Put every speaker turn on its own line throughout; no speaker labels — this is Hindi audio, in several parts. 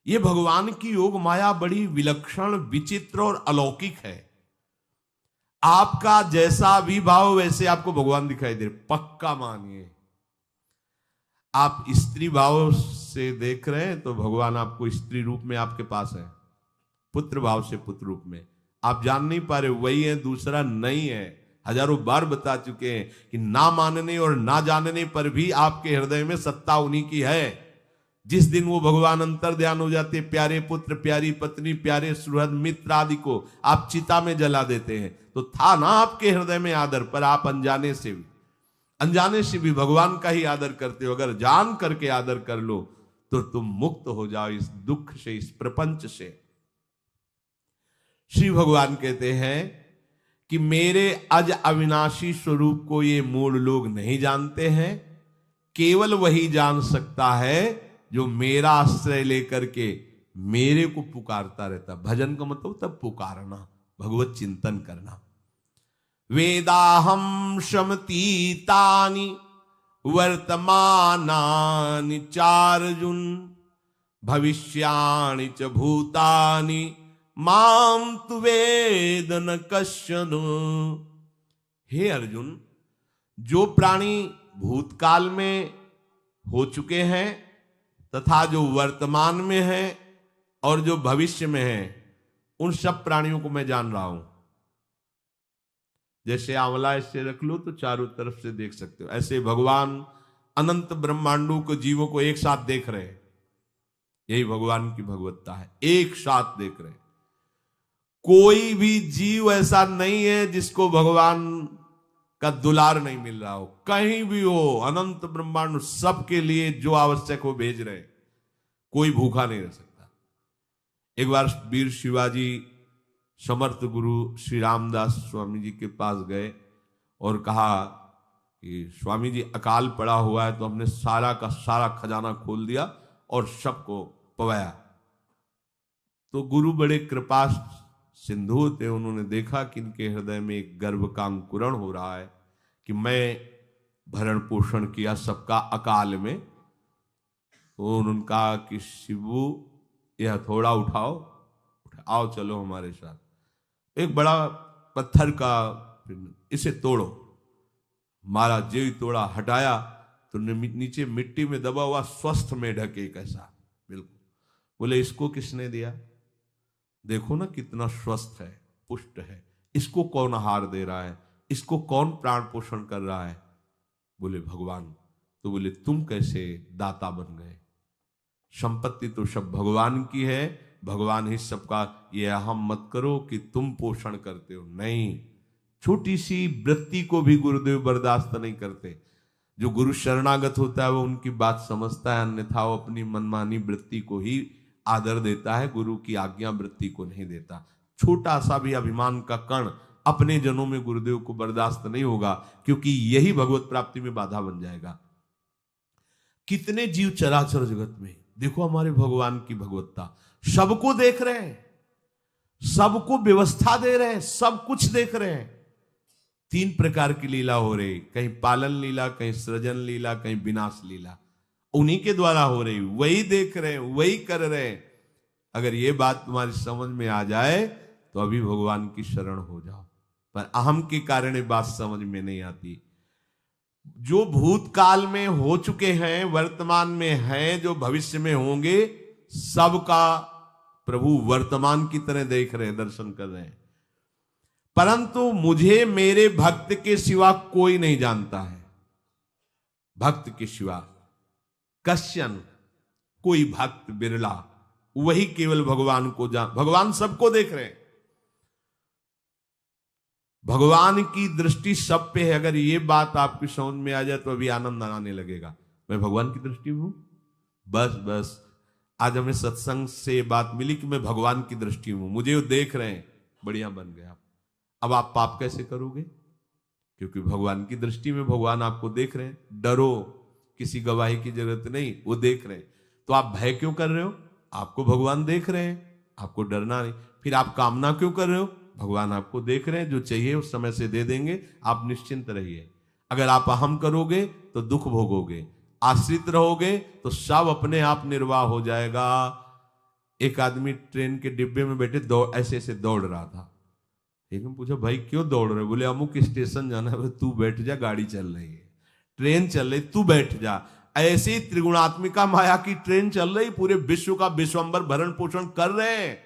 ये भगवान की योग माया बड़ी विलक्षण, विचित्र और अलौकिक है। आपका जैसा भी भाव वैसे आपको भगवान दिखाई दे, पक्का मानिए। आप स्त्री भाव से देख रहे हैं तो भगवान आपको स्त्री रूप में आपके पास है, पुत्र भाव से पुत्र रूप में आप जान नहीं पा रहे, वही है, दूसरा नहीं है। हजारों बार बता चुके हैं कि ना मानने और ना जानने पर भी आपके हृदय में सत्ता उन्हीं की है। जिस दिन वो भगवान अंतर ध्यान हो जाते, प्यारे पुत्र, प्यारी पत्नी, प्यारे सुहृद मित्र आदि को आप चिता में जला देते हैं, तो था ना आपके हृदय में आदर, पर आप अनजाने से भी भगवान का ही आदर करते हो। अगर जान करके आदर कर लो तो तुम मुक्त हो जाओ इस दुख से, इस प्रपंच से। श्री भगवान कहते हैं कि मेरे अज अविनाशी स्वरूप को ये मूल लोग नहीं जानते हैं, केवल वही जान सकता है जो मेरा आश्रय लेकर के मेरे को पुकारता रहता। भजन का मतलब तब पुकारना, भगवत चिंतन करना। वेदाहम शमतीतानि वर्तमानानि चार्जुन भविष्याणि च भूतानि माम तु वेद न कश्चन। हे अर्जुन, जो प्राणी भूतकाल में हो चुके हैं तथा जो वर्तमान में है और जो भविष्य में है, उन सब प्राणियों को मैं जान रहा हूं। जैसे आंवला ऐसे रख लो तो चारों तरफ से देख सकते हो, ऐसे भगवान अनंत ब्रह्मांडों को, जीवों को एक साथ देख रहे हैं। यही भगवान की भगवत्ता है, एक साथ देख रहे हैं। कोई भी जीव ऐसा नहीं है जिसको भगवान का दुलार नहीं मिल रहा हो, कहीं भी हो, अनंत ब्रह्मांड सबके लिए जो आवश्यक हो भेज रहे। कोई भूखा नहीं रह सकता। एक बार वीर शिवाजी समर्थ गुरु श्री रामदास स्वामी जी के पास गए और कहा कि स्वामी जी अकाल पड़ा हुआ है, तो हमने सारा का सारा खजाना खोल दिया और सबको पवाया। तो गुरु बड़े कृपा सिंधु थे, उन्होंने देखा कि इनके हृदय में एक गर्भ का अंकुरण हो रहा है कि मैं भरण पोषण किया सबका अकाल में। तो उन्होंने कहा कि शिवू यह थोड़ा उठाओ, आओ चलो हमारे साथ। एक बड़ा पत्थर का, इसे तोड़ो। महाराज जी तोड़ा, हटाया तो नीचे मिट्टी में दबा हुआ स्वस्थ में ढके कैसा, बिल्कुल। बोले इसको किसने दिया? देखो ना कितना स्वस्थ है, पुष्ट है, इसको कौन आहार दे रहा है, इसको कौन प्राण पोषण कर रहा है? बोले भगवान। तो बोले तुम कैसे दाता बन गए? संपत्ति तो सब भगवान की है, भगवान ही सबका, ये अहम मत करो कि तुम पोषण करते हो। नहीं, छोटी सी वृत्ति को भी गुरुदेव बर्दाश्त नहीं करते। जो गुरु शरणागत होता है वो उनकी बात समझता है, अन्यथा वो अपनी मनमानी वृत्ति को ही आदर देता है, गुरु की आज्ञा वृत्ति को नहीं देता। छोटा सा भी अभिमान का कण अपने जनों में गुरुदेव को बर्दाश्त नहीं होगा, क्योंकि यही भगवत प्राप्ति में बाधा बन जाएगा। कितने जीव चराचर जगत में, देखो हमारे भगवान की भगवत्ता, सबको देख रहे हैं, सबको व्यवस्था दे रहे हैं, सब कुछ देख रहे हैं। 3 प्रकार की लीला हो रही, कहीं पालन लीला, कहीं सृजन लीला, कहीं विनाश लीला, उन्हीं के द्वारा हो रही, वही देख रहे हैं, वही कर रहे हैं। अगर ये बात तुम्हारी समझ में आ जाए तो अभी भगवान की शरण हो जाओ, पर अहम के कारण ये बात समझ में नहीं आती। जो भूतकाल में हो चुके हैं, वर्तमान में हैं, जो भविष्य में होंगे, सबका प्रभु वर्तमान की तरह देख रहे हैं, दर्शन कर रहे हैं। परंतु मुझे मेरे भक्त के सिवा कोई नहीं जानता है। भक्त के सिवा कश्यन, कोई भक्त बिरला, वही केवल भगवान को भगवान सबको देख रहे हैं, भगवान की दृष्टि सब पे है। अगर ये बात आपकी समझ में आ जाए तो अभी आनंद आने लगेगा। मैं भगवान की दृष्टि में हूं, बस आज हमें सत्संग से बात मिली कि मैं भगवान की दृष्टि में हूं, मुझे वो देख रहे हैं, बढ़िया बन गया। अब आप पाप कैसे करोगे? क्योंकि भगवान की दृष्टि में भगवान आपको देख रहे हैं। डरो, किसी गवाही की जरूरत नहीं, वो देख रहे हैं। तो आप भय क्यों कर रहे हो? आपको भगवान देख रहे हैं, आपको डरना नहीं। फिर आप कामना क्यों कर रहे हो? भगवान आपको देख रहे हैं, जो चाहिए उस समय से दे देंगे, आप निश्चिंत रहिए। अगर आप अहम करोगे तो दुख भोगोगे, आश्रित रहोगे तो सब अपने आप निर्वाह हो जाएगा। एक आदमी ट्रेन के डिब्बे में बैठे ऐसे ऐसे दौड़ रहा था। एक ने पूछा भाई क्यों दौड़ रहे? बोले अमुक स्टेशन जाना है। तू बैठ जा, गाड़ी चल रही है, ट्रेन चल रही, तू बैठ जा। ऐसी त्रिगुणात्मिका माया की ट्रेन चल रही, पूरे विश्व का विश्वंबर भरण पोषण कर रहे हैं,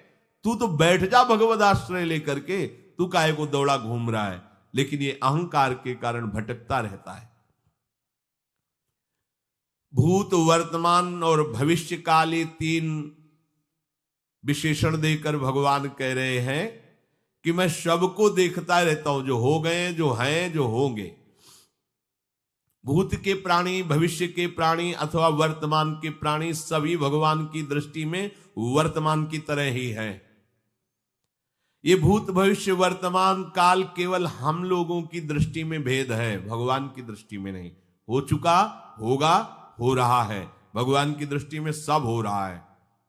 तू तो बैठ जा भगवद आश्रय लेकर के, तू काहे को दौड़ा घूम रहा है? लेकिन ये अहंकार के कारण भटकता रहता है। भूत, वर्तमान और भविष्य काल, ये 3 विशेषण देकर भगवान कह रहे हैं कि मैं सबको देखता रहता हूं, जो हो गए, जो हैं, जो होंगे। भूत के प्राणी, भविष्य के प्राणी अथवा वर्तमान के प्राणी सभी भगवान की दृष्टि में वर्तमान की तरह ही है। ये भूत, भविष्य, वर्तमान काल केवल हम लोगों की दृष्टि में भेद है, भगवान की दृष्टि में नहीं। हो चुका, होगा, हो रहा है। भगवान की दृष्टि में सब हो रहा है,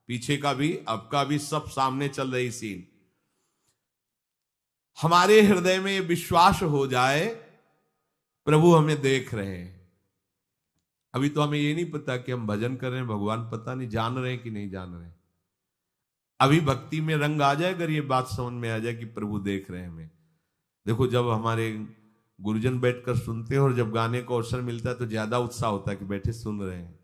पीछे का भी, अब का भी, सब सामने चल रही सीन। हमारे हृदय में विश्वास हो जाए प्रभु हमें देख रहे हैं। अभी तो हमें ये नहीं पता कि हम भजन कर रहे हैं, भगवान पता नहीं जान रहे हैं कि नहीं जान रहे हैं। अभी भक्ति में रंग आ जाए, अगर ये बात समझ में आ जाए कि प्रभु देख रहे हैं हमें। देखो, जब हमारे गुरुजन बैठकर सुनते हैं और जब गाने को अवसर मिलता है तो ज्यादा उत्साह होता है कि बैठे सुन रहे हैं।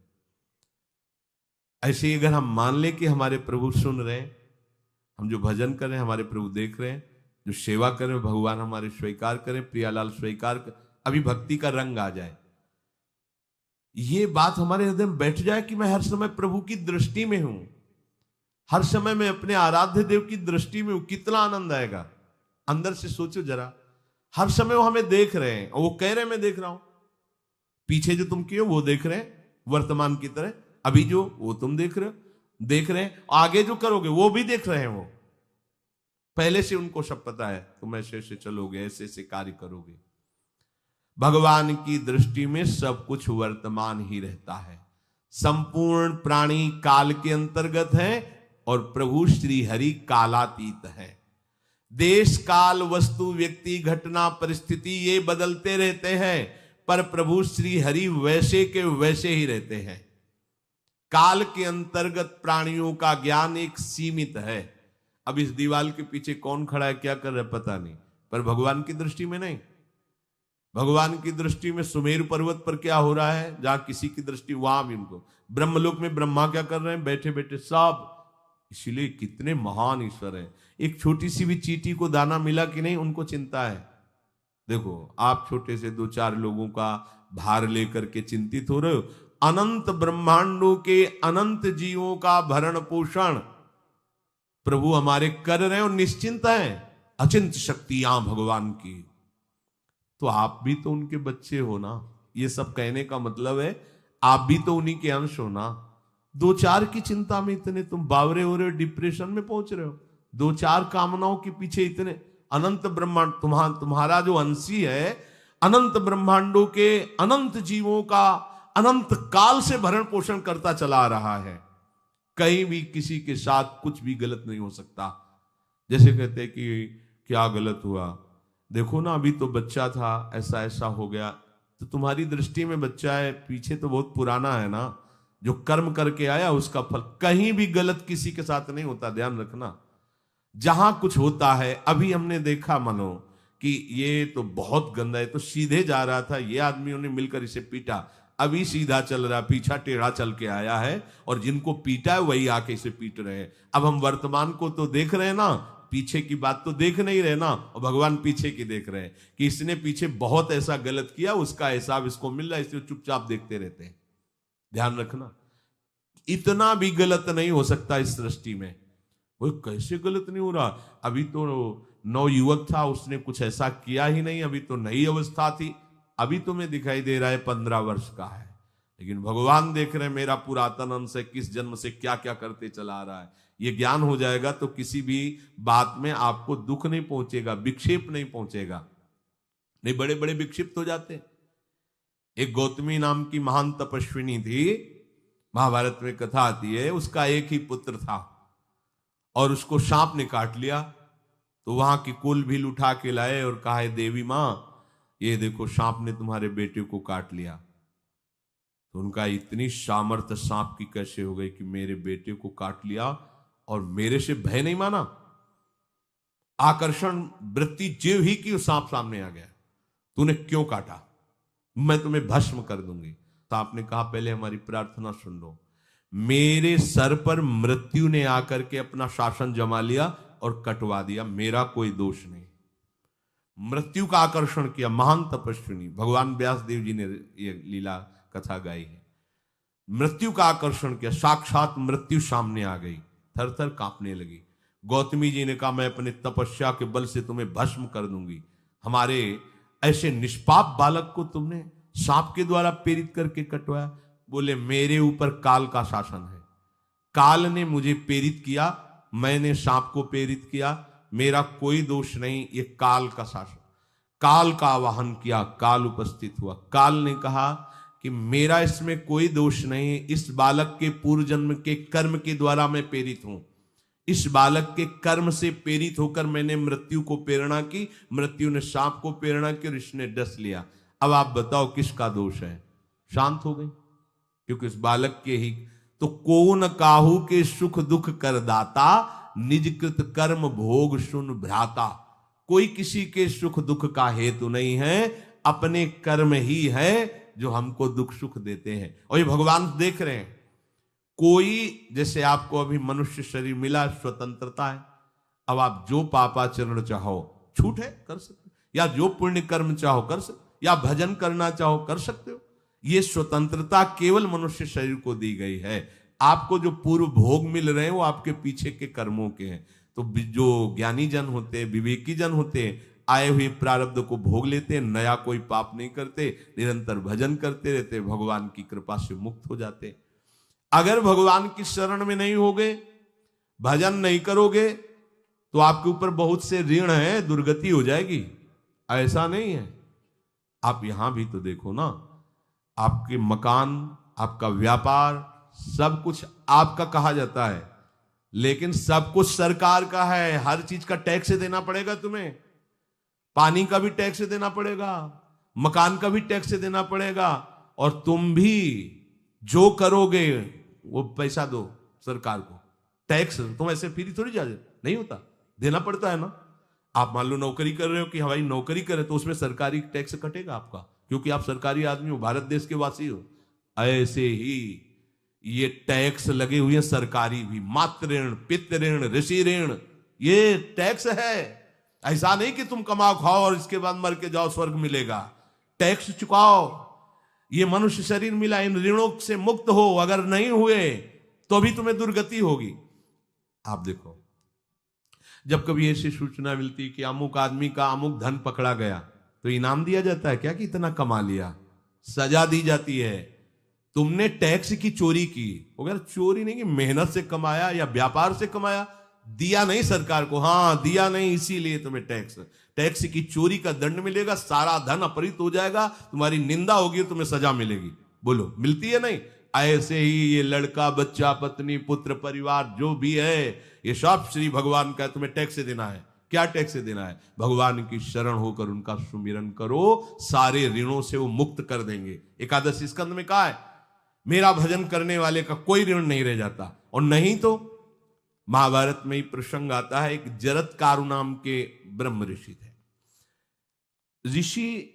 ऐसे ही अगर हम मान ले कि हमारे प्रभु सुन रहे हैं, हम जो भजन कर रहे हैं हमारे प्रभु देख रहे हैं, जो सेवा कर रहे हैं भगवान हमारे स्वीकार करें, प्रियालाल स्वीकार कर, अभी भक्ति का रंग आ जाए, ये बात हमारे हृदय में बैठ जाए कि मैं हर समय प्रभु की दृष्टि में हूं, हर समय मैं अपने आराध्य देव की दृष्टि में हूं, कितना आनंद आएगा। अंदर से सोचो जरा, हर समय वो हमें देख रहे हैं और वो कह रहे हैं मैं देख रहा हूं। पीछे जो तुम किए वो देख रहे हैं वर्तमान की तरह, अभी जो वो तुम देख रहे हैं, आगे जो करोगे वो भी देख रहे हैं। वो पहले से उनको सब पता है, तुम ऐसे ऐसे चलोगे, ऐसे ऐसे कार्य करोगे। भगवान की दृष्टि में सब कुछ वर्तमान ही रहता है। संपूर्ण प्राणी काल के अंतर्गत है और प्रभु श्री हरि कालातीत है। देश, काल, वस्तु, व्यक्ति, घटना, परिस्थिति ये बदलते रहते हैं, पर प्रभु श्री हरि वैसे के वैसे ही रहते हैं। काल के अंतर्गत प्राणियों का ज्ञान एक सीमित है। अब इस दीवार के पीछे कौन खड़ा है, क्या कर रहा है, पता नहीं, पर भगवान की दृष्टि में नहीं। भगवान की दृष्टि में सुमेरु पर्वत पर क्या हो रहा है, जहां किसी की दृष्टि, वहां भी उनको, ब्रह्मलोक में ब्रह्मा क्या कर रहे हैं, बैठे बैठे सब। इसलिए कितने महान ईश्वर हैं। एक छोटी सी भी चींटी को दाना मिला कि नहीं, उनको चिंता है। देखो, आप छोटे से 2-4 लोगों का भार लेकर के चिंतित हो रहे हो, अनंत ब्रह्मांडों के अनंत जीवों का भरण पोषण प्रभु हमारे कर रहे हैं और निश्चिंत है। अचिंत शक्तियां भगवान की, तो आप भी तो उनके बच्चे हो ना। ये सब कहने का मतलब है आप भी तो उन्हीं के अंश हो ना। 2-4 की चिंता में इतने तुम बावरे हो रहे हो, डिप्रेशन में पहुंच रहे हो, 2-4 कामनाओं के पीछे इतने। अनंत ब्रह्मांड तुम्हारा जो अंशी है, अनंत ब्रह्मांडों के अनंत जीवों का अनंत काल से भरण पोषण करता चला रहा है। कहीं भी किसी के साथ कुछ भी गलत नहीं हो सकता। जैसे कहते हैं कि क्या गलत हुआ, देखो ना अभी तो बच्चा था, ऐसा ऐसा हो गया, तो तुम्हारी दृष्टि में बच्चा है, पीछे तो बहुत पुराना है ना, जो कर्म करके आया उसका फल। कहीं भी गलत किसी के साथ नहीं होता, ध्यान रखना। जहां कुछ होता है, अभी हमने देखा मानो कि ये तो बहुत गंदा है, तो सीधे जा रहा था, ये आदमियों ने मिलकर इसे पीटा, अभी सीधा चल रहा, पीछा टेढ़ा चल के आया है, और जिनको पीटा है वही आके इसे पीट रहे हैं। अब हम वर्तमान को तो देख रहे हैं ना, पीछे की बात तो देख नहीं रहे ना, और भगवान पीछे की देख रहे हैं कि इसने पीछे बहुत ऐसा गलत किया, उसका हिसाब इसको मिल रहा है, इसलिए चुपचाप देखते रहते हैं। ध्यान रखना, इतना भी गलत नहीं हो सकता इस सृष्टि में। वो कैसे गलत नहीं हो रहा, अभी तो नवयुवक था, उसने कुछ ऐसा किया ही नहीं, अभी तो नई अवस्था थी, अभी तुम्हें दिखाई दे रहा है 15 वर्ष का है, लेकिन भगवान देख रहे हैं मेरा पुरातन अंश है, किस जन्म से क्या क्या करते चला रहा है। ये ज्ञान हो जाएगा तो किसी भी बात में आपको दुख नहीं पहुंचेगा, विक्षेप नहीं पहुंचेगा। नहीं, बड़े बड़े विक्षिप्त हो जाते हैं। एक गौतमी नाम की महान तपस्विनी थी, महाभारत में कथा आती है, उसका एक ही पुत्र था और उसको सांप ने काट लिया। तो वहां की कुल भील उठा के लाए और कहा है देवी मां, ये देखो सांप ने तुम्हारे बेटे को काट लिया। तो उनका इतनी सामर्थ्य सांप की कैसे हो गई कि मेरे बेटे को काट लिया और मेरे से भय नहीं माना। आकर्षण वृत्ति जीव ही की सांप सामने आ गया, तूने क्यों काटा, मैं तुम्हें भस्म कर दूंगी। तो आपने कहा पहले हमारी प्रार्थना सुन लो। मेरे सर पर मृत्यु ने आकर के अपना शासन जमा लिया और कटवा दिया, मेरा कोई दोष नहीं। मृत्यु का आकर्षण किया, महान तपस्विनी भगवान व्यास देव जी ने ये लीला कथा गाई है। मृत्यु का आकर्षण किया, साक्षात मृत्यु सामने आ गई, थर थर कांपने लगी। गौतमी जी ने कहा मैं अपने तपस्या के बल से तुम्हें भस्म कर दूंगी। हमारे ऐसे निष्पाप बालक को तुमने सांप के द्वारा प्रेरित करके कटवाया। बोले मेरे ऊपर काल का शासन है, काल ने मुझे प्रेरित किया, मैंने सांप को प्रेरित किया, मेरा कोई दोष नहीं, ये काल का शासन। काल का आवाहन किया, काल उपस्थित हुआ। काल ने कहा कि मेरा इसमें कोई दोष नहीं, इस बालक के पूर्व जन्म के कर्म के द्वारा मैं प्रेरित हूं। इस बालक के कर्म से प्रेरित होकर मैंने मृत्यु को प्रेरणा की, मृत्यु ने सांप को प्रेरणा की और इसने डस लिया। अब आप बताओ किसका दोष है? शांत हो गई, क्योंकि इस बालक के ही तो कौन काहू के सुख दुख कर दाता, निज कृत कर्म भोग सुन भ्राता। कोई किसी के सुख दुख का हेतु नहीं है, अपने कर्म ही है जो हमको दुख सुख देते हैं। और ये भगवान देख रहे हैं। कोई जैसे आपको अभी मनुष्य शरीर मिला, स्वतंत्रता है, अब आप जो पापाचरण चाहो छूट है कर सकते हो, या जो पुण्य कर्म चाहो कर सकते, या भजन करना चाहो कर सकते हो। ये स्वतंत्रता केवल मनुष्य शरीर को दी गई है। आपको जो पूर्व भोग मिल रहे हैं वो आपके पीछे के कर्मों के हैं। तो जो ज्ञानी जन होते हैं, विवेकी जन होते हैं, आए हुए प्रारब्ध को भोग लेते हैं, नया कोई पाप नहीं करते, निरंतर भजन करते रहते, भगवान की कृपा से मुक्त हो जाते। अगर भगवान की शरण में नहीं होगे, भजन नहीं करोगे, तो आपके ऊपर बहुत से ऋण है, दुर्गति हो जाएगी। ऐसा नहीं है। आप यहां भी तो देखो ना, आपके मकान, आपका व्यापार, सब कुछ आपका कहा जाता है, लेकिन सब कुछ सरकार का है। हर चीज का टैक्स देना पड़ेगा तुम्हें। पानी का भी टैक्स देना पड़ेगा, मकान का भी टैक्स देना पड़ेगा, और तुम भी जो करोगे वो पैसा दो सरकार को। टैक्स तुम ऐसे फ्री थोड़ी जा नहीं होता, देना पड़ता है ना। आप मान लो नौकरी कर रहे हो कि हमारी नौकरी करे, तो उसमें सरकारी टैक्स कटेगा आपका, क्योंकि आप सरकारी आदमी हो, भारत देश के वासी हो। ऐसे ही ये टैक्स लगे हुए हैं सरकारी भी, मातृ ऋण, पितृ ऋण, ऋषि ऋण, ये टैक्स है। ऐसा नहीं कि तुम कमाओ खाओ और इसके बाद मर के जाओ स्वर्ग मिलेगा। टैक्स चुकाओ। ये मनुष्य शरीर मिला, इन ऋणों से मुक्त हो। अगर नहीं हुए तो भी तुम्हें दुर्गति होगी। आप देखो, जब कभी ऐसी सूचना मिलती कि अमुक आदमी का अमुक धन पकड़ा गया, तो इनाम दिया जाता है क्या कि इतना कमा लिया? सजा दी जाती है। तुमने टैक्स की चोरी की, अगर चोरी नहीं की, मेहनत से कमाया या व्यापार से कमाया, दिया नहीं सरकार को, हाँ दिया नहीं, इसीलिए तुम्हें टैक्स की चोरी का दंड मिलेगा, सारा धन अपहृत हो जाएगा, तुम्हारी निंदा होगी, तुम्हें सजा मिलेगी। बोलो मिलती है नहीं? ऐसे ही ये लड़का, बच्चा, पत्नी, पुत्र, परिवार जो भी है, ये सब श्री भगवान का तुम्हें टैक्स देना है। क्या टैक्स देना है? भगवान की शरण होकर उनका सुमिरन करो, सारे ऋणों से वो मुक्त कर देंगे। एकादशी स्कंद में कहा है, मेरा भजन करने वाले का कोई ऋण नहीं रह जाता। और नहीं तो महाभारत में ही प्रसंग आता है, एक जरत्कारु नाम के ब्रह्म ऋषि थे। ऋषि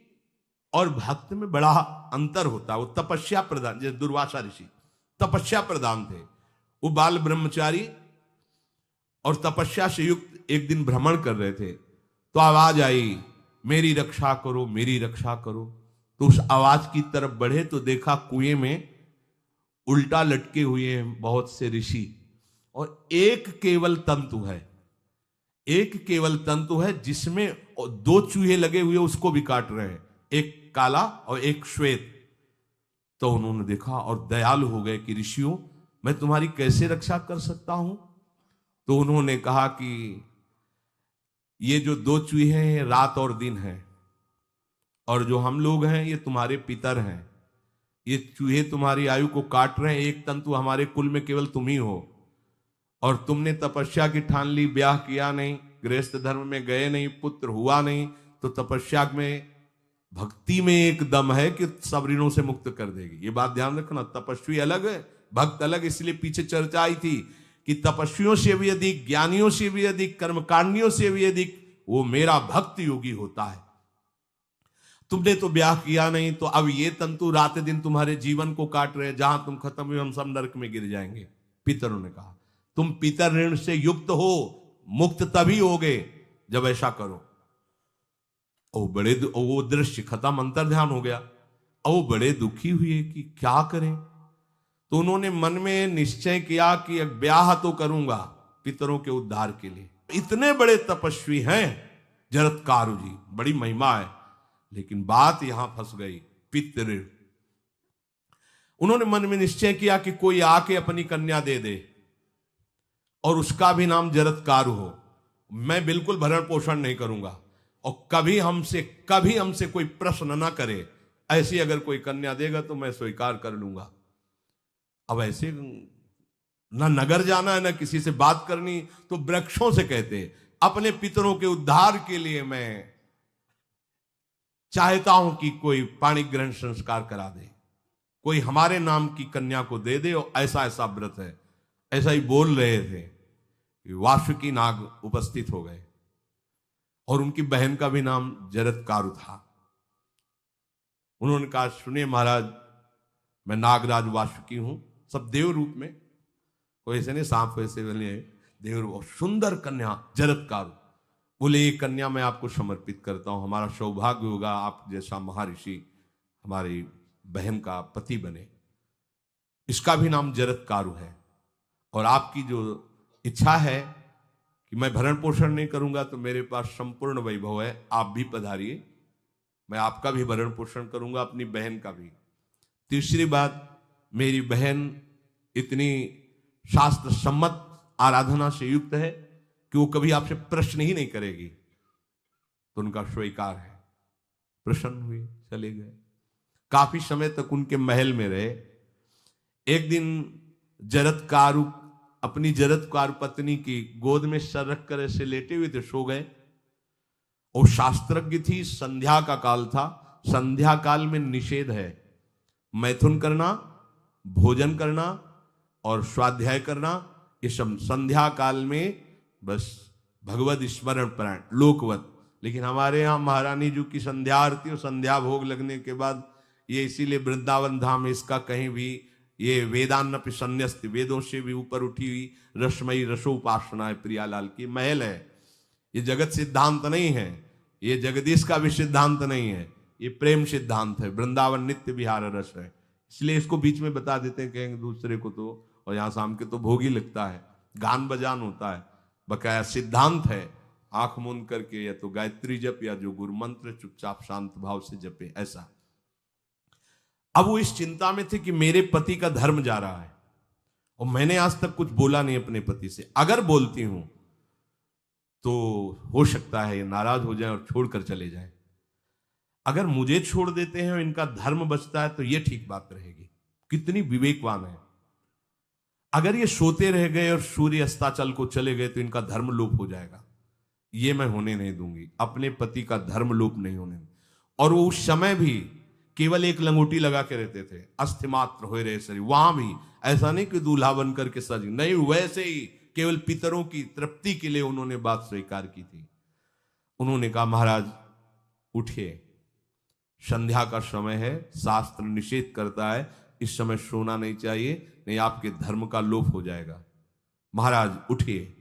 और भक्त में बड़ा अंतर होता है। वो तपस्या प्रधान, जैसे दुर्वासा ऋषि तपस्या प्रधान थे, वो बाल ब्रह्मचारी और तपस्या से युक्त एक दिन भ्रमण कर रहे थे, तो आवाज आई, मेरी रक्षा करो, मेरी रक्षा करो। तो उस आवाज की तरफ बढ़े तो देखा कुएं में उल्टा लटके हुए हैं बहुत से ऋषि, और एक केवल तंतु है, एक केवल तंतु है जिसमें दो चूहे लगे हुए, उसको भी काट रहे हैं, एक काला और एक श्वेत। तो उन्होंने देखा और दयालु हो गए कि ऋषियों, मैं तुम्हारी कैसे रक्षा कर सकता हूं? तो उन्होंने कहा कि ये जो दो चूहे हैं रात और दिन हैं, और जो हम लोग हैं ये तुम्हारे पितर हैं। ये चूहे तुम्हारी आयु को काट रहे हैं, एक तंतु हमारे कुल में केवल तुम ही हो, और तुमने तपस्या की ठान ली, ब्याह किया नहीं, गृहस्थ धर्म में गए नहीं, पुत्र हुआ नहीं, तो तपस्या में, भक्ति में एक दम है कि सब ऋणों से मुक्त कर देगी। ये बात ध्यान रखना। तपस्वी अलग है, भक्त अलग। इसलिए पीछे चर्चा आई थी कि तपस्वियों से भी अधिक, ज्ञानियों से भी अधिक, कर्मकांडियों से भी अधिक वो मेरा भक्त योगी होता है। तुमने तो ब्याह किया नहीं, तो अब ये तंतु रात दिन तुम्हारे जीवन को काट रहे हैं, जहां तुम खत्म हुए हम सब नरक में गिर जाएंगे। पितरों ने कहा तुम पितर ऋण से युक्त हो, मुक्त तभी होगे जब ऐसा करो। वो दृश्य खत्म, अंतर ध्यान हो गया। और वो बड़े दुखी हुए कि क्या करें। तो उन्होंने मन में निश्चय किया कि ब्याह तो करूंगा पितरों के उद्धार के लिए। इतने बड़े तपस्वी हैं जरत्कारु जी, बड़ी महिमा है, लेकिन बात यहां फंस गई, पितृ। उन्होंने मन में निश्चय किया कि कोई आके अपनी कन्या दे दे और उसका भी नाम जरत्कारु हो। मैं बिल्कुल भरण पोषण नहीं करूंगा और कभी हमसे कोई प्रश्न ना करे। ऐसी अगर कोई कन्या देगा तो मैं स्वीकार कर लूंगा। अब ऐसे ना नगर जाना है ना किसी से बात करनी, तो वृक्षों से कहते अपने पितरों के उद्धार के लिए मैं चाहता हूं कि कोई पाणी ग्रहण संस्कार करा दे, कोई हमारे नाम की कन्या को दे दे, और ऐसा ऐसा व्रत है। ऐसा ही बोल रहे थे कि वासुकी नाग उपस्थित हो गए और उनकी बहन का भी नाम जरत्कारु था। उन्होंने कहा सुनिए महाराज, मैं नागराज वासुकी हूं, सब देव रूप में, कोई ऐसे नहीं सांप वैसे बने, देव रूप, सुंदर कन्या जरत्कारु। बोले ये कन्या मैं आपको समर्पित करता हूं, हमारा सौभाग्य होगा आप जैसा महर्षि हमारी बहन का पति बने। इसका भी नाम जरत्कारु है, और आपकी जो इच्छा है कि मैं भरण पोषण नहीं करूंगा तो मेरे पास संपूर्ण वैभव है, आप भी पधारिए, मैं आपका भी भरण पोषण करूंगा, अपनी बहन का भी। तीसरी बात, मेरी बहन इतनी शास्त्र सम्मत आराधना से युक्त है कि वो कभी आपसे प्रश्न ही नहीं करेगी, तो उनका स्वीकार है। प्रसन्न हुए, चले गए। काफी समय तक उनके महल में रहे। एक दिन जरत्कारु अपनी जरत्कारु पत्नी की गोद में सर रख कर ऐसे लेटे हुए थे, सो गए। और शास्त्रज्ञ थी, संध्या का काल था। संध्या काल में निषेध है मैथुन करना, भोजन करना और स्वाध्याय करना। ये सब संध्या काल में बस भगवत स्मरण प्राण लोकवत। लेकिन हमारे यहाँ महारानी जी की संध्या आरती और संध्या भोग लगने के बाद, ये इसीलिए वृंदावन धाम इसका कहीं भी ये वेदान्नपि संन्यस्त, वेदों से भी ऊपर उठी हुई रसमयी रसोपासना है। प्रियालाल की महल है। ये जगत सिद्धांत नहीं है, ये जगदीश का भी सिद्धांत नहीं है, ये प्रेम सिद्धांत है। वृंदावन नित्य विहार रस है, इसलिए इसको बीच में बता देते हैं कहेंगे दूसरे को तो, और यहाँ शाम के तो भोग ही लगता है, गान बजान होता है, बकाया सिद्धांत है। आंख मूंद करके या तो गायत्री जप या जो गुरु मंत्र चुपचाप शांत भाव से जपे, ऐसा। अब वो इस चिंता में थे कि मेरे पति का धर्म जा रहा है, और मैंने आज तक कुछ बोला नहीं अपने पति से। अगर बोलती हूं तो हो सकता है ये नाराज हो जाए और छोड़कर चले जाए। अगर मुझे छोड़ देते हैं और इनका धर्म बचता है तो ये ठीक बात रहेगी। कितनी विवेकवान है। अगर ये सोते रह गए और सूर्य अस्ताचल को चले गए तो इनका धर्म लोप हो जाएगा। ये मैं होने नहीं दूंगी, अपने पति का धर्म लोप नहीं होने दूंगी। और वो उस समय भी केवल एक लंगोटी लगा के रहते थे, अस्थि मात्र हो रहे शरीर। वहां भी ऐसा नहीं कि दूल्हा बन करके सज, नहीं, वैसे ही केवल पितरों की तृप्ति के लिए उन्होंने बात स्वीकार की थी। उन्होंने कहा महाराज उठिए, संध्या का समय है, शास्त्र निषेध करता है इस समय सोना नहीं चाहिए, नहीं आपके धर्म का लोप हो जाएगा। महाराज उठिए,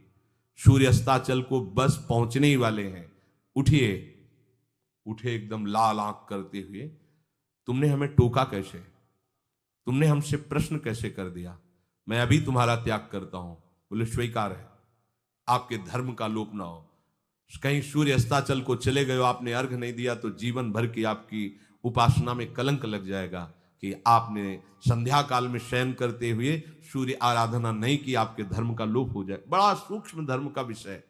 सूर्य अस्ताचल को बस पहुंचने ही वाले हैं, उठिए। उठे एकदम लाल आंख करते हुए, तुमने हमें टोका कैसे, तुमने हमसे प्रश्न कैसे कर दिया, मैं अभी तुम्हारा त्याग करता हूं। बोले स्वीकार है, आपके धर्म का लोप ना हो। कहीं सूर्य अस्ताचल को चले गए, आपने अर्घ नहीं दिया तो जीवन भर की आपकी उपासना में कलंक लग जाएगा कि आपने संध्या काल में शयन करते हुए सूर्य आराधना नहीं की, आपके धर्म का लोप हो जाए। बड़ा सूक्ष्म धर्म का विषय।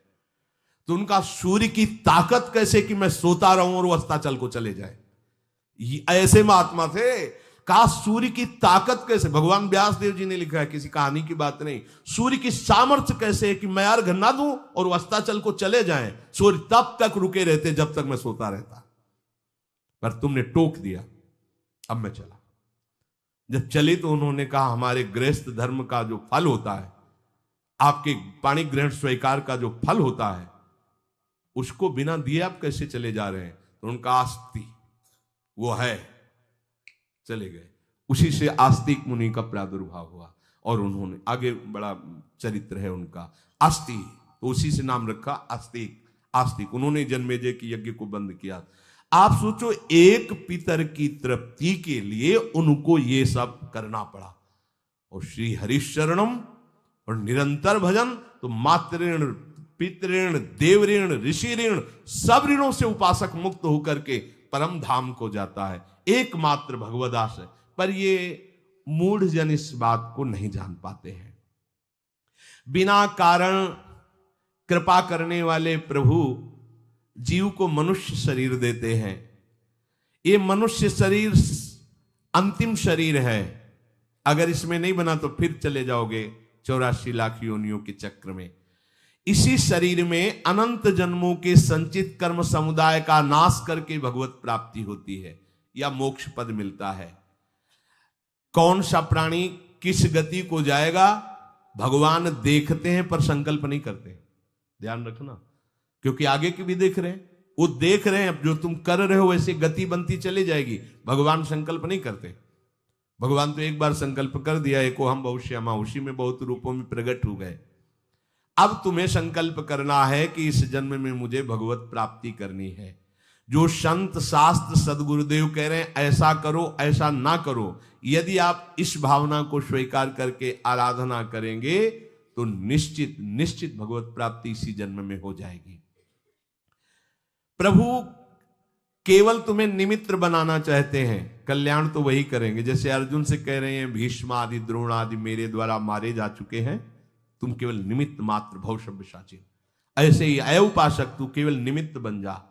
तो उनका सूर्य की ताकत कैसे कि मैं सोता रहूं और वो अस्ताचल को चले जाए, ऐसे महात्मा थे। का सूर्य की ताकत कैसे, भगवान व्यास देव जी ने लिखा है, किसी कहानी की बात नहीं। सूर्य की सामर्थ्य कैसे है कि मैं अर्घ ना दूं और वो अस्ताचल को चले जाएं, सूर्य तब तक रुके रहते जब तक मैं सोता रहता। पर तुमने टोक दिया, अब मैं चला। जब चले तो उन्होंने कहा हमारे गृहस्थ धर्म का जो फल होता है आपके पाणी ग्रहण स्वीकार का जो फल होता है उसको बिना दिए आप कैसे चले जा रहे हैं? तो उनका आस्ति वो है, चले गए। उसी से आस्तिक मुनि का प्रादुर्भाव हुआ और उन्होंने आगे बड़ा चरित्र है उनका, आस्ति, तो उसी से नाम रखा आस्तिक। आस्तिक उन्होंने जन्मेजय के यज्ञ को बंद किया। आप सोचो, एक पितर की तृप्ति के लिए उनको ये सब करना पड़ा। और श्री हरिशरणम और निरंतर भजन, तो मातृण, पितृण, देवऋण, ऋषि ऋण, सब ऋणों से उपासक मुक्त होकर के परम धाम को जाता है। एकमात्र भगवदास है। पर ये मूढ़ जन इस बात को नहीं जान पाते हैं। बिना कारण कृपा करने वाले प्रभु जीव को मनुष्य शरीर देते हैं। ये मनुष्य शरीर अंतिम शरीर है। अगर इसमें नहीं बना तो फिर चले जाओगे 84 लाख योनियों के चक्र में। इसी शरीर में अनंत जन्मों के संचित कर्म समुदाय का नाश करके भगवत प्राप्ति होती है या मोक्ष पद मिलता है। कौन सा प्राणी किस गति को जाएगा भगवान देखते हैं पर संकल्प नहीं करते। ध्यान रखना, क्योंकि आगे की भी देख रहे हैं। वो देख रहे हैं, अब जो तुम कर रहे हो वैसे गति बनती चली जाएगी। भगवान संकल्प नहीं करते। भगवान तो एक बार संकल्प कर दिया, एको हम बहुश्यामा, उसी में बहुत रूपों में प्रकट हो गए। अब तुम्हें संकल्प करना है कि इस जन्म में मुझे भगवत प्राप्ति करनी है। जो संत शास्त्र सदगुरुदेव कह रहे हैं ऐसा करो ऐसा ना करो, यदि आप इस भावना को स्वीकार करके आराधना करेंगे तो निश्चित निश्चित भगवत प्राप्ति इसी जन्म में हो जाएगी। प्रभु केवल तुम्हें निमित्त बनाना चाहते हैं, कल्याण तो वही करेंगे। जैसे अर्जुन से कह रहे हैं भीष्म आदि द्रोण आदि मेरे द्वारा मारे जा चुके हैं, तुम केवल निमित्त मात्र भव शब्द साचिन। ऐसे ही अय उपासक तू केवल निमित्त बन जा।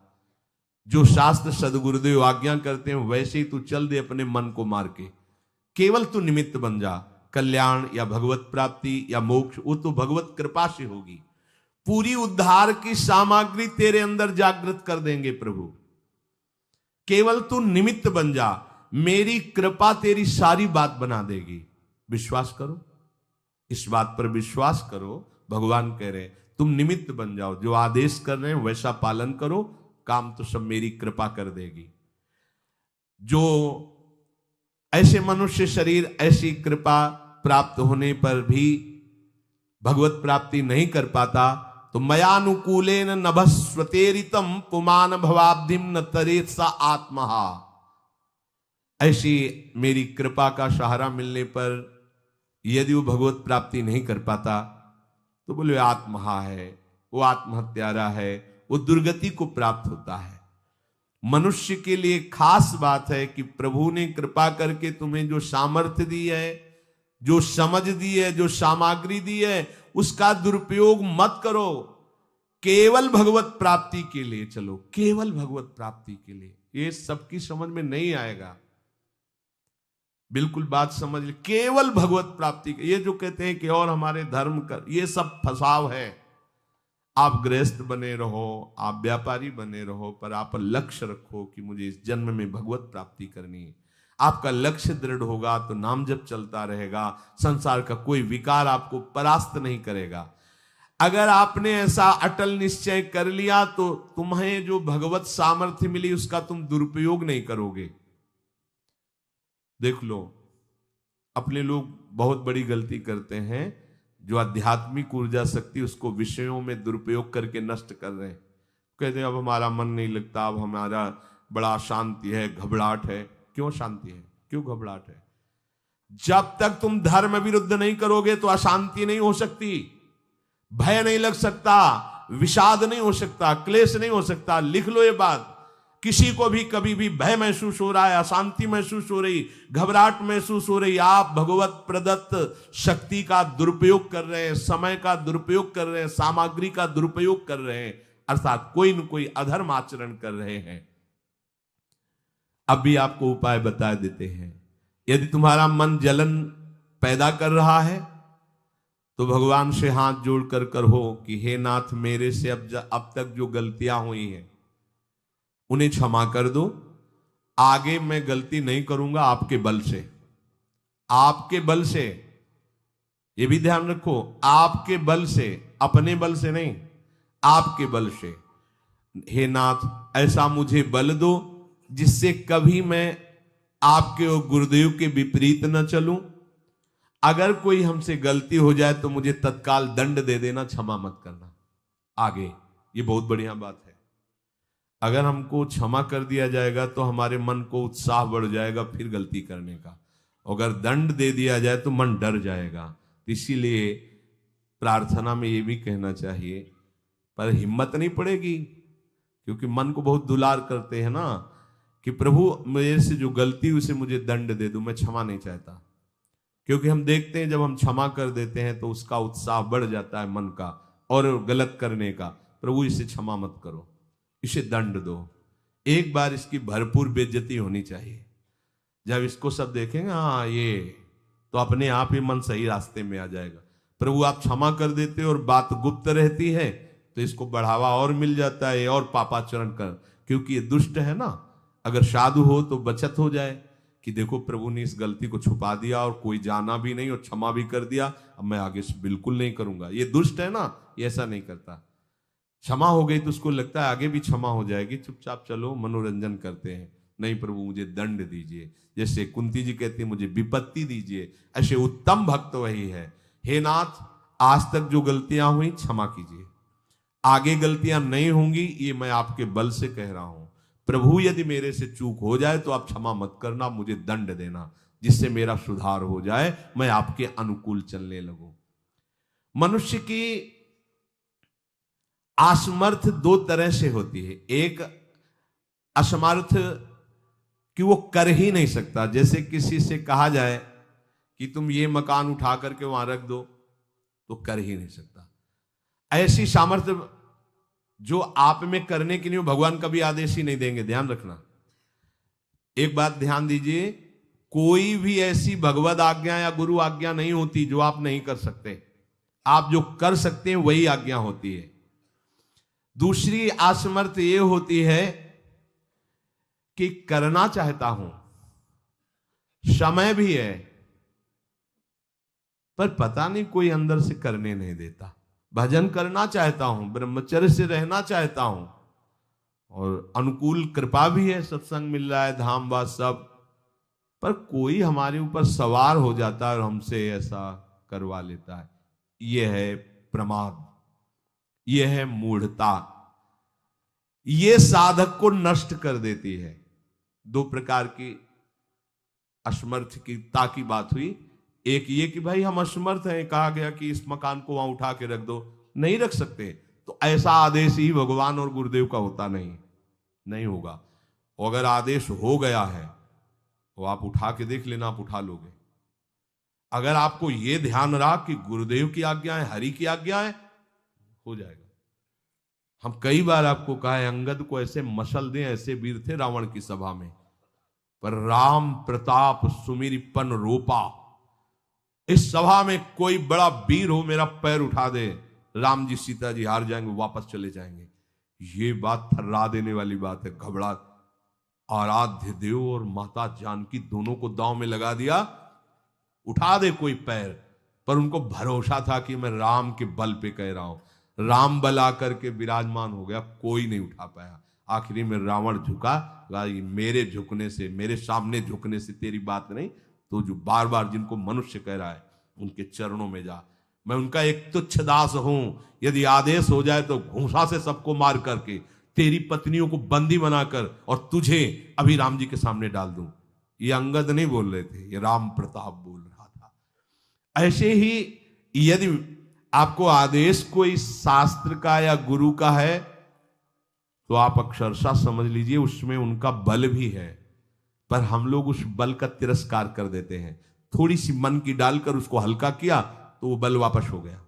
जो शास्त्र सदगुरुदेव आज्ञा करते हैं वैसे ही तू चल दे अपने मन को मार के। केवल तू निमित्त बन जा। कल्याण या भगवत प्राप्ति या मोक्ष वो तो भगवत कृपा से होगी। पूरी उद्धार की सामग्री तेरे अंदर जागृत कर देंगे प्रभु। केवल तू निमित्त बन जा, मेरी कृपा तेरी सारी बात बना देगी। विश्वास करो, इस बात पर विश्वास करो। भगवान कह रहे तुम निमित्त बन जाओ, जो आदेश कर रहे हैं वैसा पालन करो, काम तो सब मेरी कृपा कर देगी। जो ऐसे मनुष्य शरीर ऐसी कृपा प्राप्त होने पर भी भगवत प्राप्ति नहीं कर पाता, तो मयानुकूलेन नभस्वतेरितम पुमान भवाब्धिम न तरेत सा आत्महा। ऐसी मेरी कृपा का सहारा मिलने पर यदि वो भगवत प्राप्ति नहीं कर पाता तो बोले आत्महा है, वो आत्महत्यारा है, वो दुर्गति को प्राप्त होता है। मनुष्य के लिए खास बात है कि प्रभु ने कृपा करके तुम्हें जो सामर्थ्य दी है, जो समझ दी है, जो सामग्री दी है, उसका दुरुपयोग मत करो। केवल भगवत प्राप्ति के लिए चलो, केवल भगवत प्राप्ति के लिए। ये सबकी समझ में नहीं आएगा, बिल्कुल बात समझ ले। केवल भगवत प्राप्ति, ये जो कहते हैं कि और हमारे धर्म कर, ये सब फसाव है। आप गृहस्थ बने रहो, आप व्यापारी बने रहो, पर आप लक्ष्य रखो कि मुझे इस जन्म में भगवत प्राप्ति करनी है। आपका लक्ष्य दृढ़ होगा तो नाम जप चलता रहेगा, संसार का कोई विकार आपको परास्त नहीं करेगा। अगर आपने ऐसा अटल निश्चय कर लिया तो तुम्हें जो भगवत सामर्थ्य मिली उसका तुम दुरुपयोग नहीं करोगे। देख लो, अपने लोग बहुत बड़ी गलती करते हैं, जो आध्यात्मिक ऊर्जा शक्ति उसको विषयों में दुरुपयोग करके नष्ट कर रहे हैं। कहते हैं अब हमारा मन नहीं लगता, अब हमारा बड़ा शांति है, घबराहट है। क्यों शांति है, क्यों घबराहट है? जब तक तुम धर्म विरुद्ध नहीं करोगे तो अशांति नहीं हो सकती, भय नहीं लग सकता, विषाद नहीं हो सकता, क्लेश नहीं हो सकता। लिख लो ये बात। किसी को भी कभी भी भय महसूस हो रहा है, अशांति महसूस हो रही, घबराहट महसूस हो रही, आप भगवत प्रदत्त शक्ति का दुरुपयोग कर रहे हैं, समय का दुरुपयोग कर रहे हैं, सामग्री का दुरुपयोग कर रहे हैं, अर्थात कोई न कोई अधर्म आचरण कर रहे हैं। अब भी आपको उपाय बता देते हैं। यदि तुम्हारा मन जलन पैदा कर रहा है तो भगवान से हाथ जोड़कर कहो कि हे नाथ, मेरे से अब तक जो गलतियां हुई हैं उन्हें क्षमा कर दो। आगे मैं गलती नहीं करूंगा, आपके बल से, आपके बल से। ये भी ध्यान रखो, आपके बल से, अपने बल से नहीं, आपके बल से। हे नाथ ऐसा मुझे बल दो जिससे कभी मैं आपके और गुरुदेव के विपरीत न चलूं। अगर कोई हमसे गलती हो जाए तो मुझे तत्काल दंड दे देना, क्षमा मत करना। आगे ये बहुत बढ़िया बात है। अगर हमको क्षमा कर दिया जाएगा तो हमारे मन को उत्साह बढ़ जाएगा फिर गलती करने का। अगर दंड दे दिया जाए तो मन डर जाएगा। इसीलिए प्रार्थना में ये भी कहना चाहिए, पर हिम्मत नहीं पड़ेगी, क्योंकि मन को बहुत दुलार करते हैं ना, कि प्रभु मेरे से जो गलती उसे मुझे दंड दे दो, मैं क्षमा नहीं चाहता। क्योंकि हम देखते हैं जब हम क्षमा कर देते हैं तो उसका उत्साह बढ़ जाता है मन का और गलत करने का। प्रभु इसे क्षमा मत करो, इसे दंड दो। एक बार इसकी भरपूर बेइज्जती होनी चाहिए। जब इसको सब देखेंगे हाँ ये, तो अपने आप ही मन सही रास्ते में आ जाएगा। प्रभु आप क्षमा कर देते और बात गुप्त रहती है तो इसको बढ़ावा और मिल जाता है और पापाचरण कर, क्योंकि ये दुष्ट है ना। अगर साधु हो तो बचत हो जाए कि देखो प्रभु ने इस गलती को छुपा दिया और कोई जाना भी नहीं और क्षमा भी कर दिया, अब मैं आगे से बिल्कुल नहीं करूंगा। ये दुष्ट है ना, ये ऐसा नहीं करता। क्षमा हो गई तो उसको लगता है आगे भी क्षमा हो जाएगी, चुपचाप चलो मनोरंजन करते हैं। नहीं प्रभु मुझे दंड दीजिए, जैसे कुंती जी कहती है मुझे विपत्ति दीजिए। ऐसे उत्तम भक्त वही है। हे नाथ आज तक जो गलतियां हुई क्षमा कीजिए, आगे गलतियां नहीं होंगी, ये मैं आपके बल से कह रहा हूं। प्रभु यदि मेरे से चूक हो जाए तो आप क्षमा मत करना, मुझे दंड देना, जिससे मेरा सुधार हो जाए, मैं आपके अनुकूल चलने लगूं। मनुष्य की असमर्थ दो तरह से होती है। एक असमर्थ कि वो कर ही नहीं सकता, जैसे किसी से कहा जाए कि तुम ये मकान उठा करके वहां रख दो, तो कर ही नहीं सकता। ऐसी सामर्थ्य जो आप में करने के लिए भगवान कभी आदेश ही नहीं देंगे, ध्यान रखना। एक बात ध्यान दीजिए, कोई भी ऐसी भगवद आज्ञा या गुरु आज्ञा नहीं होती जो आप नहीं कर सकते। आप जो कर सकते हैं वही आज्ञा होती है। दूसरी असमर्थ ये होती है कि करना चाहता हूं, समय भी है, पर पता नहीं कोई अंदर से करने नहीं देता। भजन करना चाहता हूं, ब्रह्मचर्य से रहना चाहता हूं, और अनुकूल कृपा भी है, सत्संग मिल रहा है, धाम वास सब, पर कोई हमारे ऊपर सवार हो जाता है और हमसे ऐसा करवा लेता है। यह है प्रमाद, यह है मूढ़ता। यह साधक को नष्ट कर देती है। दो प्रकार की असमर्थता की बात हुई। एक ये कि भाई हम असमर्थ हैं, कहा गया कि इस मकान को वहां उठा के रख दो, नहीं रख सकते, तो ऐसा आदेश ही भगवान और गुरुदेव का होता नहीं होगा। और अगर आदेश हो गया है तो आप उठा के देख लेना, आप उठा लोगे। अगर आपको यह ध्यान रहा कि गुरुदेव की आज्ञा है, हरि की आज्ञा है, हो जाएगा। हम कई बार आपको कहा है, अंगद को ऐसे मसल दें, ऐसे वीर थे रावण की सभा में, पर राम प्रताप सुमिरपन रोपा। इस सभा में कोई बड़ा वीर हो, मेरा पैर उठा दे, राम जी सीता जी हार जाएंगे, वापस चले जाएंगे। ये बात थर्रा देने वाली बात है। घबरा आराध्य देव और माता जानकी दोनों को दांव में लगा दिया, उठा दे कोई पैर, पर उनको भरोसा था कि मैं राम के बल पे कह रहा हूं। राम बल आकर के विराजमान हो गया, कोई नहीं उठा पाया। आखिरी में रावण झुका, मेरे झुकने से, मेरे सामने झुकने से तेरी बात नहीं, तो जो बार बार जिनको मनुष्य कह रहा है उनके चरणों में जा। मैं उनका एक तुच्छ दास हूं, यदि आदेश हो जाए तो घूंसा से सबको मार करके तेरी पत्नियों को बंदी बनाकर और तुझे अभी राम जी के सामने डाल दूं। ये अंगद नहीं बोल रहे थे, ये राम प्रताप बोल रहा था। ऐसे ही यदि आपको आदेश कोई शास्त्र का या गुरु का है तो आप अक्षरशः समझ लीजिए उसमें उनका बल भी है, पर हम लोग उस बल का तिरस्कार कर देते हैं। थोड़ी सी मन की डालकर उसको हल्का किया तो वो बल वापस हो गया।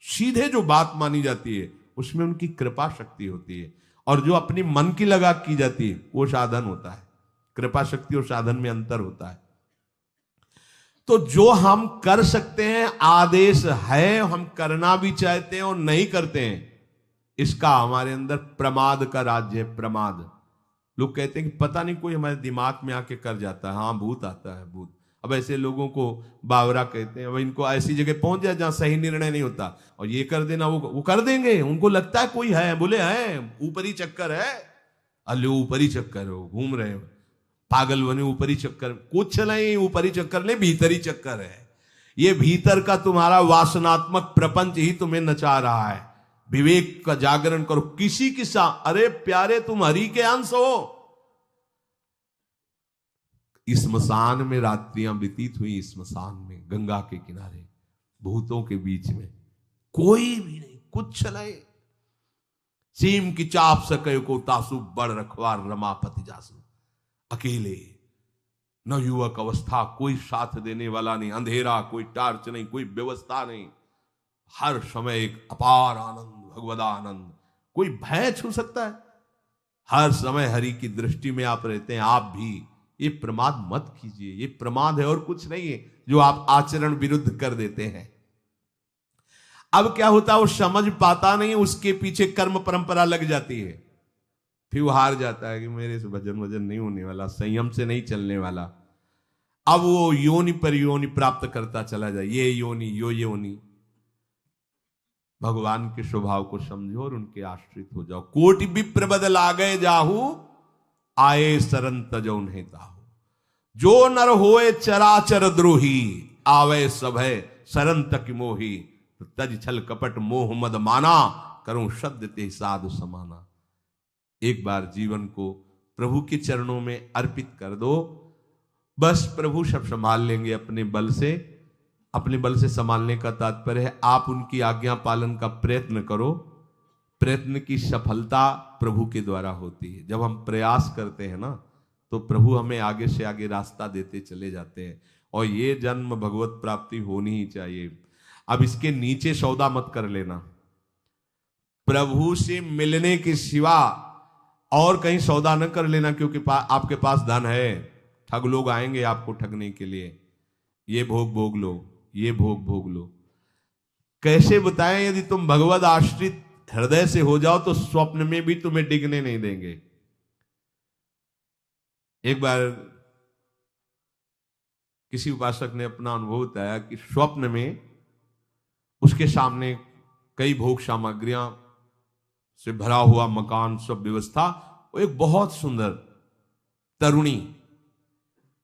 सीधे जो बात मानी जाती है उसमें उनकी कृपा शक्ति होती है, और जो अपनी मन की लगा की जाती है वो साधन होता है। कृपा शक्ति और साधन में अंतर होता है। तो जो हम कर सकते हैं, आदेश है, हम करना भी चाहते हैं और नहीं करते हैं, इसका हमारे अंदर प्रमाद का राज्य है। प्रमाद। लोग कहते हैं कि पता नहीं कोई हमारे दिमाग में आके कर जाता है। हाँ भूत आता है, भूत। अब ऐसे लोगों को बावरा कहते हैं। अब इनको ऐसी जगह पहुंच जाए जहां सही निर्णय नहीं होता, और ये कर देना वो कर देंगे। उनको लगता है कोई है, बोले है ऊपरी चक्कर है, अल्ले ऊपरी चक्कर हो, घूम रहे हो पागल बने ऊपरी चक्कर। कुछ नहीं, ऊपरी चक्कर नहीं, भीतरी चक्कर है। ये भीतर का तुम्हारा वासनात्मक प्रपंच ही तुम्हें नचा रहा है। विवेक का जागरण करो। किसी की अरे प्यारे तुम हरि के अंश हो। स्मशान में रात्रियां व्यतीत हुई, स्मशान में गंगा के किनारे भूतों के बीच में, कोई भी नहीं, कुछ नहीं। सीम की चाप सके को तासु बड़ रखवार रमापति जासु। अकेले, न युवक अवस्था, कोई साथ देने वाला नहीं, अंधेरा, कोई टार्च नहीं, कोई व्यवस्था नहीं। हर समय एक अपार आनंद, भगवदानंद। कोई भय छू सकता है? हर समय हरि की दृष्टि में आप रहते हैं। आप भी ये प्रमाद मत कीजिए। ये प्रमाद है और कुछ नहीं है जो आप आचरण विरुद्ध कर देते हैं। अब क्या होता है, वो समझ पाता नहीं, उसके पीछे कर्म परंपरा लग जाती है। फिर वो हार जाता है कि मेरे से भजन वजन नहीं होने वाला, संयम से नहीं चलने वाला। अब वो योनि पर योनि प्राप्त करता चला जाए, ये योनि यो योनि। भगवान के स्वभाव को समझो और उनके आश्रित हो जाओ। कोटि विप्र बदल आ गए जाहू, आए सरन तजो नहीं ताहू। जो नर होए चराचर द्रोही, आवे सभय सरन तक मोही। तज छल कपट मोह मद माना, करूं शब्द ते साधु समाना। एक बार जीवन को प्रभु के चरणों में अर्पित कर दो, बस प्रभु सब संभाल लेंगे अपने बल से। अपने बल से संभालने का तात्पर्य है आप उनकी आज्ञा पालन का प्रयत्न करो। प्रयत्न की सफलता प्रभु के द्वारा होती है। जब हम प्रयास करते हैं ना, तो प्रभु हमें आगे से आगे रास्ता देते चले जाते हैं। और ये जन्म भगवत प्राप्ति होनी ही चाहिए। अब इसके नीचे सौदा मत कर लेना। प्रभु से मिलने के सिवा और कहीं सौदा न कर लेना, क्योंकि आपके पास धन है। ठग लोग आएंगे आपको ठगने के लिए। ये भोग भोग लो, ये भोग भोग लो। कैसे बताएं? यदि तुम भगवत आश्रित हृदय से हो जाओ तो स्वप्न में भी तुम्हें डिगने नहीं देंगे। एक बार किसी उपासक ने अपना अनुभव बताया कि स्वप्न में उसके सामने कई भोग सामग्रियां से भरा हुआ मकान, सब व्यवस्था, और एक बहुत सुंदर तरुणी।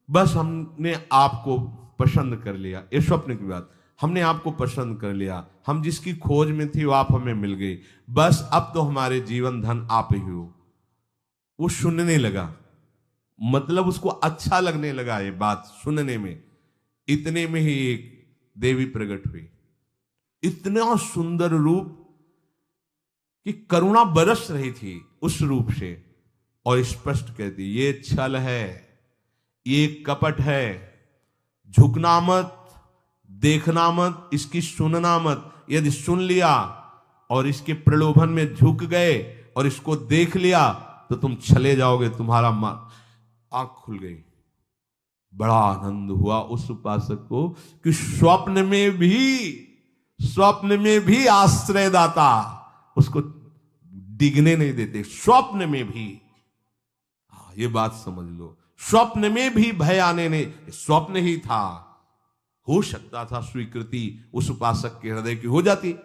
बस हमने आपको पसंद कर लिया। ये स्वप्न की बात, हमने आपको पसंद कर लिया। हम जिसकी खोज में थे वो आप हमें मिल गई। बस अब तो हमारे जीवन धन आप ही हो। वो सुनने लगा, मतलब उसको अच्छा लगने लगा ये बात सुनने में। इतने में ही एक देवी प्रकट हुई, इतना सुंदर रूप कि करुणा बरस रही थी उस रूप से, और स्पष्ट कहती ये छल है, ये कपट है। झुकना मत, देखना मत, इसकी सुनना मत। यदि सुन लिया और इसके प्रलोभन में झुक गए और इसको देख लिया तो तुम चले जाओगे। तुम्हारा आंख खुल गई। बड़ा आनंद हुआ उस उपासक को कि स्वप्न में भी आश्रयदाता उसको डिगने नहीं देते। स्वप्न में भी, ये बात समझ लो, स्वप्न में भी भय आने नहीं। स्वप्न ही था, हो सकता था स्वीकृति उस उपासक के हृदय की हो जाती,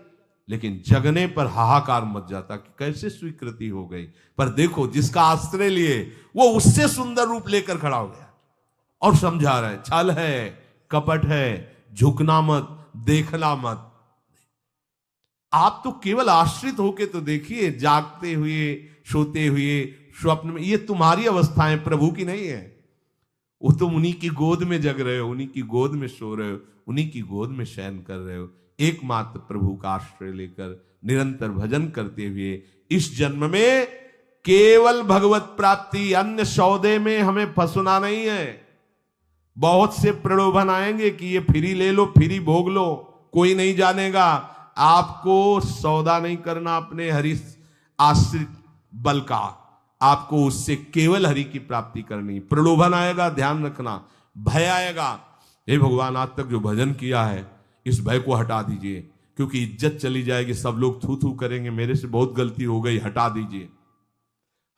लेकिन जगने पर हाहाकार मच जाता कि कैसे स्वीकृति हो गई। पर देखो, जिसका आश्रय लिए वो उससे सुंदर रूप लेकर खड़ा हो गया और समझा रहा है छल है, कपट है, झुकना मत, देखना मत। आप तो केवल आश्रित होके तो देखिए, जागते हुए, सोते हुए, स्वप्न में, ये तुम्हारी अवस्थाएं, प्रभु की नहीं है। वो तुम उन्हीं की गोद में जग रहे हो, उन्हीं की गोद में सो रहे हो, उन्हीं की गोद में शयन कर रहे हो। एकमात्र प्रभु का आश्रय लेकर निरंतर भजन करते हुए इस जन्म में केवल भगवत प्राप्ति, अन्य सौदे में हमें फंसना नहीं है। बहुत से प्रलोभन आएंगे कि ये फ्री ले लो, फ्री भोग लो, कोई नहीं जानेगा। आपको सौदा नहीं करना अपने हरि आश्रित बल का, आपको उससे केवल हरि की प्राप्ति करनी। प्रलोभन आएगा, ध्यान रखना, भय आएगा। हे भगवान, आज तक जो भजन किया है इस भय को हटा दीजिए, क्योंकि इज्जत चली जाएगी, सब लोग थू थू करेंगे, मेरे से बहुत गलती हो गई, हटा दीजिए।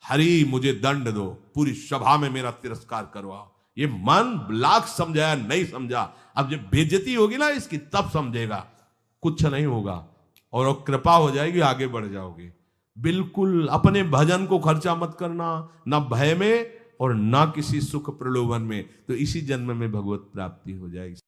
हरि मुझे दंड दो, पूरी सभा में मेरा तिरस्कार करवाओ, ये मन लाख समझाया नहीं समझा, अब जब बेइज्जती होगी ना इसकी तब समझेगा, कुछ नहीं होगा और कृपा हो जाएगी, आगे बढ़ जाओगे। बिल्कुल अपने भजन को खर्चा मत करना, ना भय में और ना किसी सुख प्रलोभन में, तो इसी जन्म में भगवत प्राप्ति हो जाएगी।